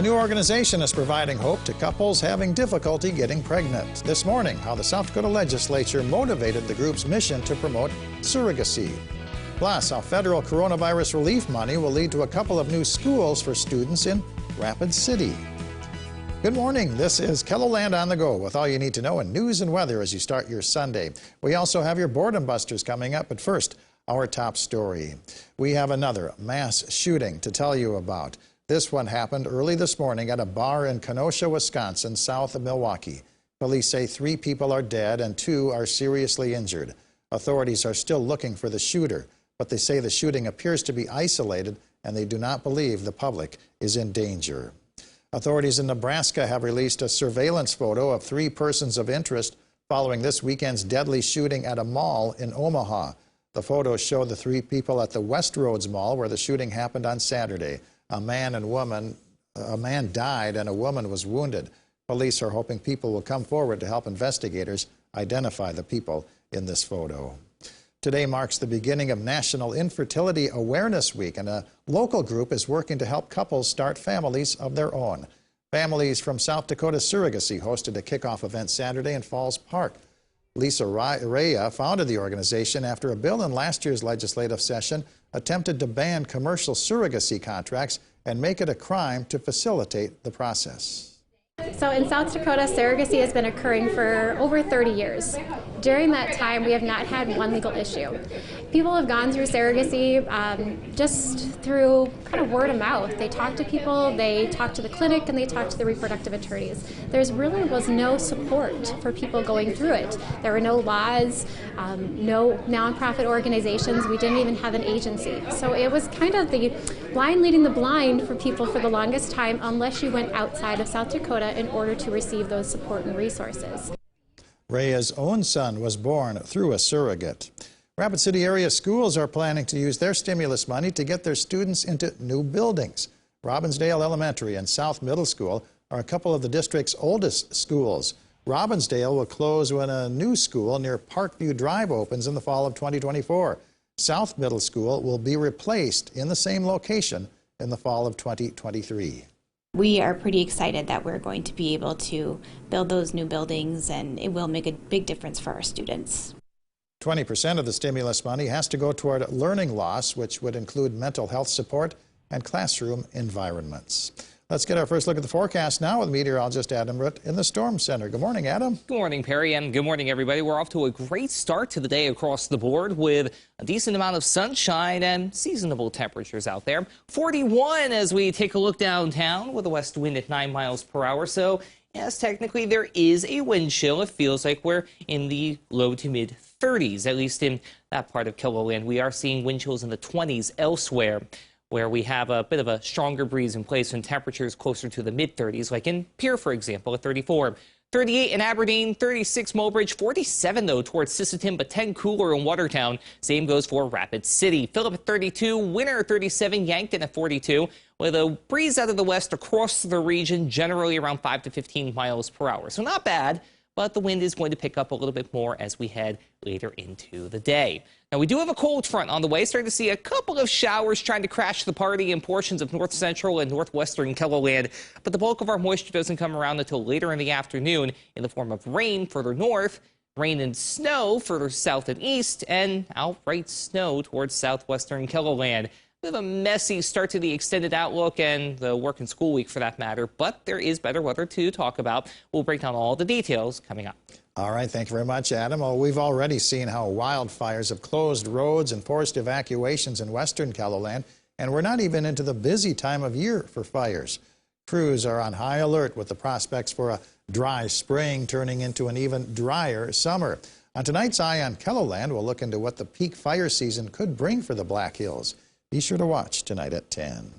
A new organization is providing hope to couples having difficulty getting pregnant. This morning, how the South Dakota legislature motivated the group's mission to promote surrogacy. Plus, how federal coronavirus relief money will lead to a couple of new schools for students in Rapid City. Good morning. This is KELOLAND on the go with all you need to know in news and weather as you start your Sunday. We also have your boredom busters coming up, but first, our top story. We have another mass shooting to tell you about. This one happened early this morning at a bar in Kenosha, Wisconsin, south of Milwaukee. Police say 3 people are dead and 2 are seriously injured. Authorities are still looking for the shooter, but they say the shooting appears to be isolated and they do not believe the public is in danger. Authorities in Nebraska have released a surveillance photo of 3 persons of interest following this weekend's deadly shooting at a mall in Omaha. The photos show the 3 people at the Westroads Mall where the shooting happened on Saturday. A man died and a woman was wounded. Police are hoping people will come forward to help investigators identify the people in this photo. Today marks the beginning of National Infertility Awareness Week, and a local group is working to help couples start families of their own. Families from South Dakota Surrogacy hosted a kickoff event Saturday in Falls Park. Lisa Rhea founded the organization after a bill in last year's legislative session attempted to ban commercial surrogacy contracts and make it a crime to facilitate the process. So in South Dakota, surrogacy has been occurring for over 30 years. During that time, we have not had one legal issue. People have gone through surrogacy just through kind of word of mouth. They talk to people, they talk to the clinic, and they talk to the reproductive attorneys. There really was no support for people going through it. There were no laws, no nonprofit organizations. We didn't even have an agency. So it was kind of the blind leading the blind for people for the longest time, unless you went outside of South Dakota in order to receive those support and resources. Rhea's own son was born through a surrogate. Rapid City area schools are planning to use their stimulus money to get their students into new buildings. Robbinsdale Elementary and South Middle School are a couple of the district's oldest schools. Robbinsdale will close when a new school near Parkview Drive opens in the fall of 2024. South Middle School will be replaced in the same location in the fall of 2023. We are pretty excited that we're going to be able to build those new buildings, and it will make a big difference for our students. 20% of the stimulus money has to go toward learning loss, which would include mental health support and classroom environments. Let's get our first look at the forecast now with meteorologist Adam Root in the Storm Center. Good morning, Adam. Good morning, Perry, and good morning, everybody. We're off to a great start to the day across the board with a decent amount of sunshine and seasonable temperatures out there. 41 as we take a look downtown with a west wind at 9 miles per hour. So, yes, technically there is a wind chill. It feels like we're in the low to mid 30s, at least in that part of KELOLAND. We are seeing wind chills in the 20s elsewhere, where we have a bit of a stronger breeze in place and temperatures closer to the mid-30s, like in Pierre, for example, at 34. 38 in Aberdeen, 36 Mobridge, 47, though, towards Sisseton, but 10 cooler in Watertown. Same goes for Rapid City. Phillip at 32, Winter at 37, Yankton at 42, with a breeze out of the west across the region, generally around 5 to 15 miles per hour. So not bad, but the wind is going to pick up a little bit more as we head later into the day. Now, we do have a cold front on the way, starting to see a couple of showers trying to crash the party in portions of north central and northwestern KELOLAND, but the bulk of our moisture doesn't come around until later in the afternoon in the form of rain further north, rain and snow further south and east, and outright snow towards southwestern KELOLAND. We have a messy start to the extended outlook and the work and school week for that matter, but there is better weather to talk about. We'll break down all the details coming up. All right, thank you very much, Adam. Well, we've already seen how wildfires have closed roads and forced evacuations in western KELOLAND, and we're not even into the busy time of year for fires. Crews are on high alert with the prospects for a dry spring turning into an even drier summer. On tonight's Eye on KELOLAND, we'll look into what the peak fire season could bring for the Black Hills. Be sure to watch tonight at 10.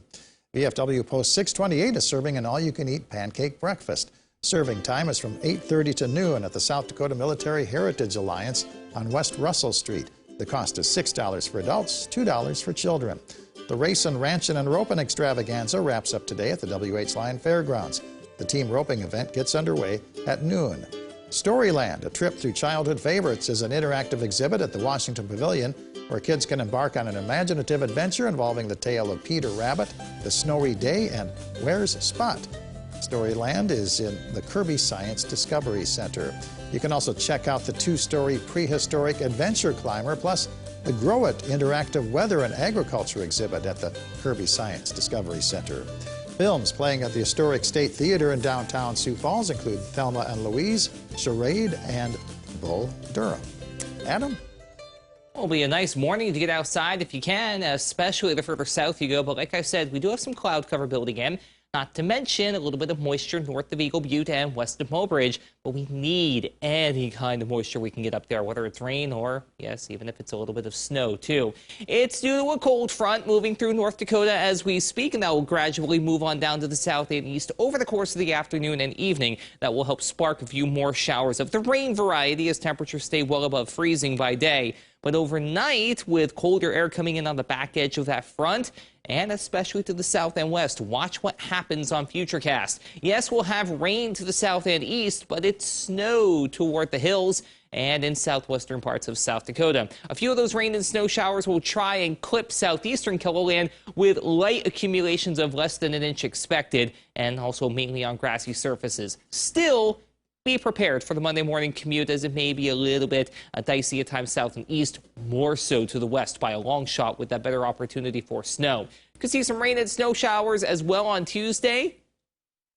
VFW Post 628 is serving an all-you-can-eat pancake breakfast. Serving time is from 8:30 to noon at the South Dakota Military Heritage Alliance on West Russell Street. The cost is $6 for adults, $2 for children. The Racin', Ranchin' and Ropin' Extravaganza wraps up today at the WH Line Fairgrounds. The team roping event gets underway at noon. Storyland, a trip through childhood favorites, is an interactive exhibit at the Washington Pavilion where kids can embark on an imaginative adventure involving the tale of Peter Rabbit, The Snowy Day, and Where's Spot. Storyland is in the Kirby Science Discovery Center. You can also check out the two-story prehistoric adventure climber, plus the Grow It interactive weather and agriculture exhibit at the Kirby Science Discovery Center. Films playing at the Historic State Theater in downtown Sioux Falls include Thelma and Louise, Charade, and Bull Durham. Adam? It'll be a nice morning to get outside if you can, especially the further south you go. But like I said, we do have some cloud cover building in. Not to mention a little bit of moisture north of Eagle Butte and west of Mobridge, but we need any kind of moisture we can get up there, whether it's rain or, yes, even if it's a little bit of snow, too. It's due to a cold front moving through North Dakota as we speak, and that will gradually move on down to the south and east over the course of the afternoon and evening. That will help spark a few more showers of the rain variety as temperatures stay well above freezing by day. But overnight, with colder air coming in on the back edge of that front, and especially to the south and west, watch what happens on Futurecast. Yes, we'll have rain to the south and east, but it's snow toward the hills and in southwestern parts of South Dakota. A few of those rain and snow showers will try and clip southeastern KELOLAND with light accumulations of less than an inch expected, and also mainly on grassy surfaces. Still, be prepared for the Monday morning commute, as it may be a little bit dicey at times south and east, more so to the west by a long shot with that better opportunity for snow. Could see some rain and snow showers as well on Tuesday,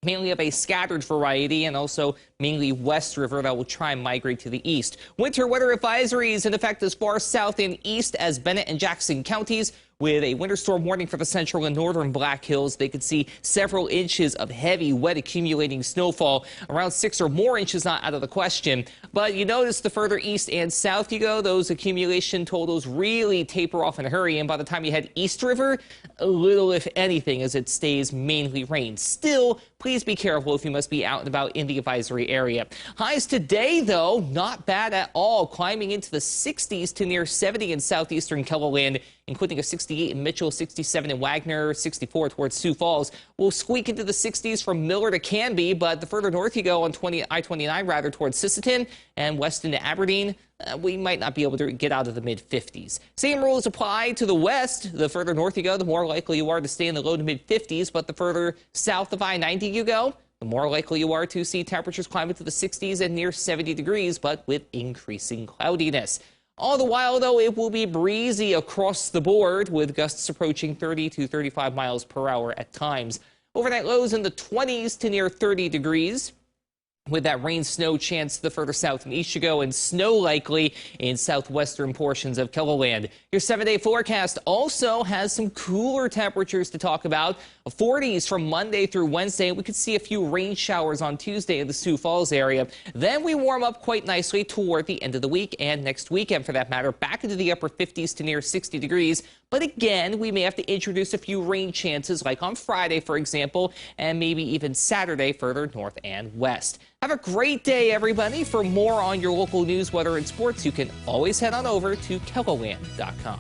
mainly of a scattered variety, and also mainly West River that will try and migrate to the east. Winter weather advisories in effect as far south and east as Bennett and Jackson counties, with a winter storm warning for the central and northern Black Hills. They could see several inches of heavy, wet accumulating snowfall. Around 6 or more inches not out of the question. But you notice the further east and south you go, those accumulation totals really taper off in a hurry. And by the time you head East River, a little, if anything, as it stays mainly rain. Still, please be careful if you must be out and about in the advisory area. Highs today, though, not bad at all, climbing into the 60s to near 70 in southeastern KELOLAND, including a 68 in Mitchell, 67 in Wagner, 64 towards Sioux Falls. We'll squeak into the 60s from Miller to Canby, but the further north you go on I-29 rather towards Sisseton and west into Aberdeen, we might not be able to get out of the mid-50s. Same rules apply to the west. The further north you go, the more likely you are to stay in the low to mid-50s, but the further south of I-90 you go, the more likely you are to see temperatures climb into the 60s and near 70 degrees, but with increasing cloudiness. All the while, though, it will be breezy across the board, with gusts approaching 30 to 35 miles per hour at times. Overnight lows in the 20s to near 30 degrees. With that rain-snow chance to the further south and east you go, and snow likely in southwestern portions of KELOLAND. Your 7-day forecast also has some cooler temperatures to talk about. 40s from Monday through Wednesday. We could see a few rain showers on Tuesday in the Sioux Falls area. Then we warm up quite nicely toward the end of the week and next weekend, for that matter, back into the upper 50s to near 60 degrees. But again, we may have to introduce a few rain chances, like on Friday, for example, and maybe even Saturday further north and west. Have a great day, everybody. For more on your local news, weather, and sports, you can always head on over to KELOLAND.com.